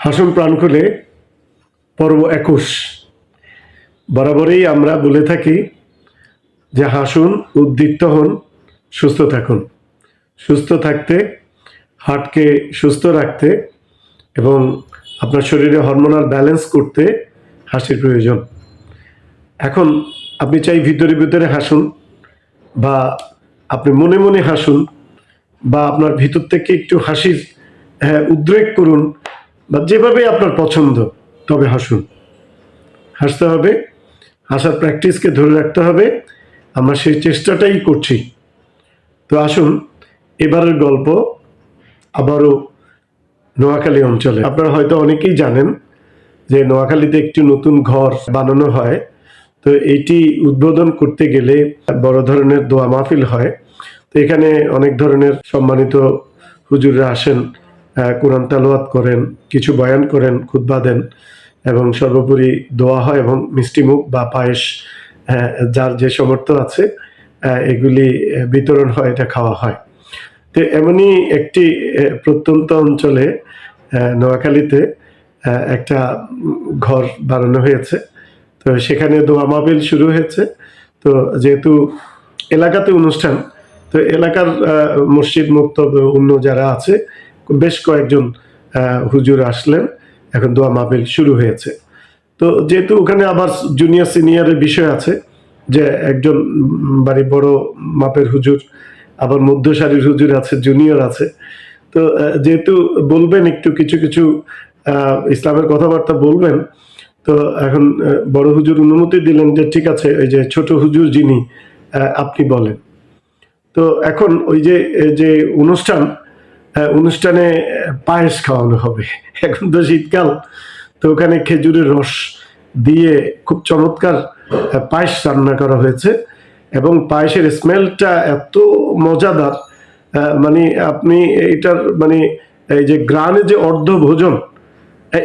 হাসুন প্রাণ খুলে পর্ব 21। বরাবরই আমরা বলে থাকি যে হাসুন, উদ্দীপ্ত হন, সুস্থ থাকুন। সুস্থ থাকতে, হার্টকে সুস্থ রাখতে এবং আপনার শরীরে হরমোনাল ব্যালেন্স করতে হাসির প্রয়োজন। এখন আপনি চাই ভিতরে ভিতরে হাসুন, বা আপনি মনে মনে হাসুন, বা আপনার ভিতর থেকে একটু হাসির উদ্রেক করুন, বা যেভাবে আপনার পছন্দ, তবে হাসুন। হাসতে হবে, হাসার প্র্যাকটিসকে ধরে রাখতে হবে। আমরা সেই চেষ্টাটাই করছি। তো আসুন, এবারের গল্প আবারও নোয়াখালী অঞ্চলে। আপনারা হয়তো অনেকেই জানেন যে নোয়াখালীতে একটি নতুন ঘর বানানো হয়। তো এইটি উদ্বোধন করতে গেলে বড় ধরনের দোয়া মাহফিল হয়। তো এখানে অনেক ধরনের সম্মানিত হুজুররা আসেন, কোরআন তেলাওয়াত করেন, কিছু বয়ান করেন, খুতবা দেন, এবং সর্বোপরি দোয়া হয় এবং মিষ্টিমুখ বা পায়েস, যার যে সামর্থ্য আছে এগুলি বিতরণ হয়, এটা খাওয়া হয়। তো এমনই একটি প্রত্যন্ত অঞ্চলে নোয়াখালীতে একটা ঘর বানানো হয়েছে। তো সেখানে দোয়া মাহফিল শুরু হয়েছে। তো যেহেতু এলাকাতে অনুষ্ঠান, তো এলাকার মসজিদ মুক্তব অন্য যারা আছে, বেশ কয়েকজন হুজুর আসলেন। এখন দোয়া মাহফিল শুরু হয়েছে। তো যেহেতু ওখানে আবার জুনিয়র সিনিয়রের বিষয় আছে, যে একজন বাড়ি বড় মাপের হুজুর, আবার মধ্য সারির হুজুর আছে, জুনিয়র আছে। তো যেহেতু বলবেন একটু কিছু কিছু ইসলামের কথাবার্তা বলবেন, তো এখন বড় হুজুর অনুমতি দিলেন যে ঠিক আছে, ওই যে ছোট হুজুর যিনি, আপনি বলেন। তো এখন ওই যে যে অনুষ্ঠানে পায়েস খাওয়ানো হবে। এখন তো শীতকাল, তো ওখানে খেজুরের রস দিয়ে খুব চমৎকার পায়েস রান্না করা হয়েছে, এবং পায়েসের স্মেলটা এত মজাদার, মানে আপনি এইটার মানে এই যে গ্রানে যে অর্ধ ভোজন,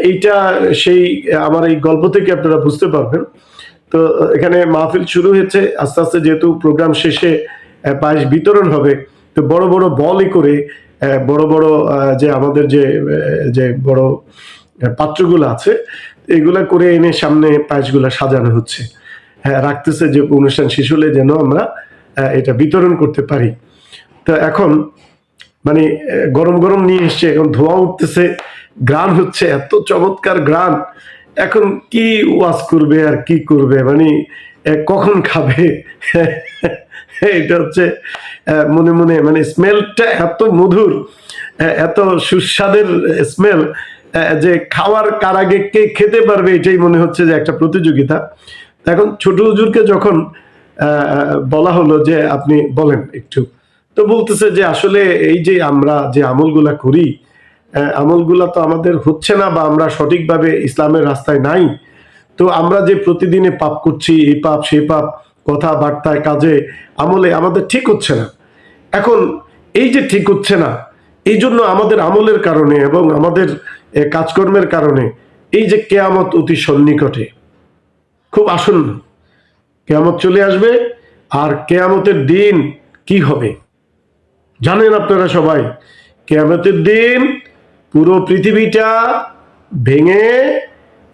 এইটা সেই আমার এই গল্প থেকে আপনারা বুঝতে পারবেন। তো এখানে মাহফিল শুরু হয়েছে, আস্তে আস্তে যেহেতু প্রোগ্রাম শেষে পায়েস বিতরণ হবে, তো বড় বড় বলই করে বড় বড় যে আমাদের যে বড় পাত্রগুলো আছে, এগুলা করে এনে সামনে পায়েসগুলা সাজানো হচ্ছে, রাখতেছে যে অনুষ্ঠান শেষ হলে যেন আমরা এটা বিতরণ করতে পারি। তো এখন মানে গরম গরম নিয়ে এসছে, এখন ধোঁয়া উঠতেছে, গ্রান হচ্ছে, এত চমৎকার গ্রান। এখন কি ওয়াজ করবে আর কি করবে, মানে কখন খাবে। এটা হচ্ছে মনে মনে, মানে স্মেলটা এত মধুর, এত সুস্বাদের স্মেল, যে খাওয়ার কার আগে কে খেতে পারবে, এটাই মনে হচ্ছে যে একটা প্রতিযোগিতা। এখন ছোট হুজুরকে যখন বলা হলো যে আপনি বলেন একটু, তো বলতেছে যে আসলে এই যে আমরা যে আমলগুলা করি, আমলগুলা তো আমাদের হচ্ছে না, বা আমরা সঠিকভাবে ইসলামের রাস্তায় নাই। তো আমরা যে প্রতিদিনে পাপ করছি, এই পাপ সেই পাপ, কথাবার্তায়, কাজে, আমলে আমাদের ঠিক হচ্ছে না। এখন এই যে ঠিক হচ্ছে না, এই জন্য আমাদের আমলের কারণে এবং আমাদের কাজকর্মের কারণে এই যে কেয়ামত অতি সন্নিকটে, খুব আসন্ন কেয়ামত চলে আসবে। আর কেয়ামতের দিন কি হবে জানেন আপনারা সবাই? কেয়ামতের দিন পুরো পৃথিবীটা ভেঙে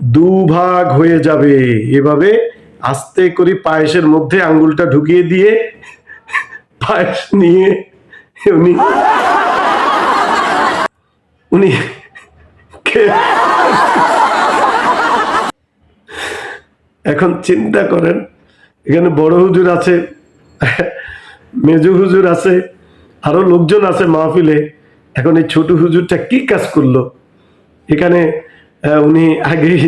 দুভাগ হয়ে যাবে। এভাবে আস্তে করে পায়েসের মধ্যে আঙ্গুলটা ঢুকিয়ে দিয়ে পায়েস নিয়ে উনি উনি এখন চিন্তা করেন, এখানে বড় হুজুর আছে, মেজু হুজুর আছে, আরো লোকজন আছে মাহফিলে। এখন এই ছোট হুজুরটা কি কাজ করলো এখানে? উনি আগেই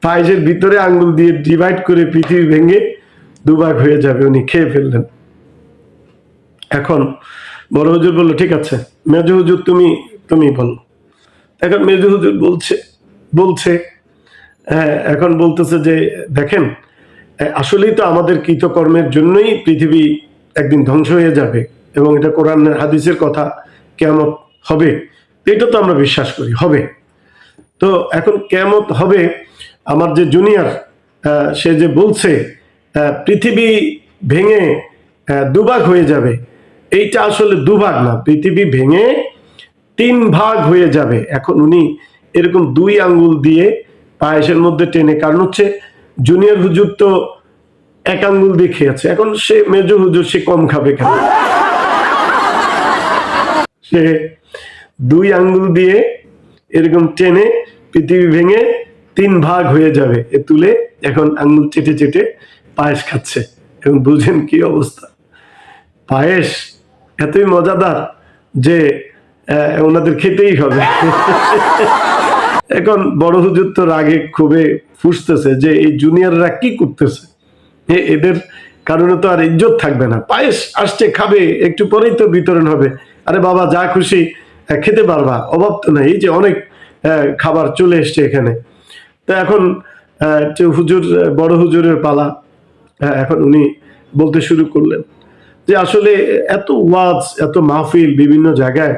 পায়েসের ভিতরে আঙ্গুল দিয়ে ডিভাইড করে পৃথিবী ভেঙে দুভাগ হয়ে যাবে, উনি খেয়ে ফেললেন। এখন বড় হুজুর বললো ঠিক আছে, মেজু হুজুর তুমি বলো। এখন মেজু হুজুর বলছে এখন বলতেছে যে দেখেন, আসলেই তো আমাদের কৃতকর্মের জন্যই পৃথিবী একদিন ধ্বংস হয়ে যাবে, এবং এটা কোরআন হাদিসের কথা, কিয়ামত হবে, এটা তো আমরা বিশ্বাস করি হবে। তো এখন কিয়ামত হবে, আমার যে জুনিয়র সে যে বলছে পৃথিবী ভেঙে দুভাগ হয়ে যাবে, এইটা আসলে দুভাগ না, পৃথিবী ভেঙে তিন ভাগ হয়ে যাবে। এখন উনি এরকম 2 আঙ্গুল দিয়ে পায়েসের মধ্যে টেনে, কারণ হচ্ছে জুনিয়র হুজুর তো 1 আঙ্গুল দিয়ে খেয়েছে, এখন সে মেজো হুজুর, সে কম খাবে কেন? সে 2 আঙ্গুল দিয়ে এরকম টেনে পৃথিবী ভেঙে 3 ভাগ হয়ে যাবে এ তুলে এখন আঙ্গুল চেটে চেটে পায়েস খাচ্ছে। এবং বুঝেন কি অবস্থা, পায়েস এতই মজাদার যে ওনাদের খেতেই হবে। এখন বড় হুজুর তো রাগে খুবই ফুসতেছে যে এই জুনিয়ররা কি করতেছে, এদের কারণে তো আর ইজ্জত থাকবে না, পায়েস আসছে খাবে, একটু পরেই তো বিতরণ হবে, আরে বাবা যা খুশি খেতে পারবা, অভাব তো নাই, এই যে অনেক খাবার চলে এসছে এখানে। তো এখন হুজুর, বড় হুজুরের পালা। এখন উনি বলতে শুরু করলেন যে আসলে এত ওয়াজ, এত মাহফিল, বিভিন্ন জায়গায়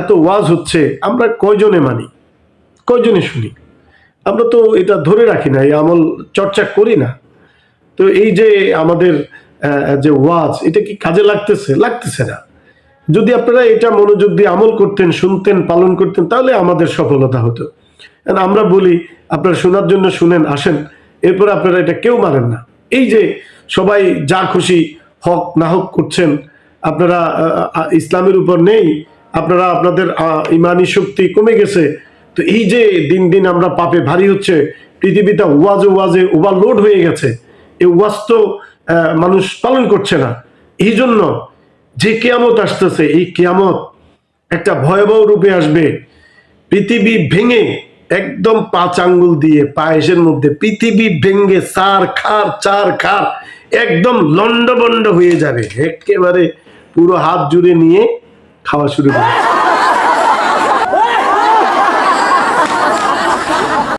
এত ওয়াজ হচ্ছে, আমরা কয়জনে মানি, কয়জনে শুনি? আমরা তো এটা ধরে রাখি না, এই আমল চর্চা করি না। তো এই যে আমাদের যে ওয়াজ, এটা কি কাজে লাগতেছে? লাগতেছে না। যদি আপনারা এটা মনোযোগ দিয়ে আমল করতেন, শুনতেন, পালন করতেন, তাহলে আমাদের সফলতা হতো। আমরা বলি আপনারা শোনার জন্য শুনেন, আসেন, এরপর আপনারা এটা কেউ মানেন না। এই যে সবাই যা খুশি হক না হক করছেন, আপনারা ইসলামের উপর নেই, আপনারা আপনাদের ইমানি শক্তি কমে গেছে। তো এই যে দিন দিন আমরা পাপে ভারী হচ্ছে, পৃথিবীটা ওয়াজে ওভারলোড হয়ে গেছে, এই ওয়াজ তো মানুষ পালন করছে না। এই জন্য যে কিয়ামত আসতেছে, এই কিয়ামত একটা ভয়াবহ রূপে আসবে। পৃথিবী ভেঙে একদম 5 আঙ্গুল দিয়ে পায়েসের মধ্যে পৃথিবী ভেঙে চার খার একদম লন্ডভন্ড হয়ে যাবে, একেবারে পুরো হাত জুড়ে নিয়ে খাওয়া শুরু করবে।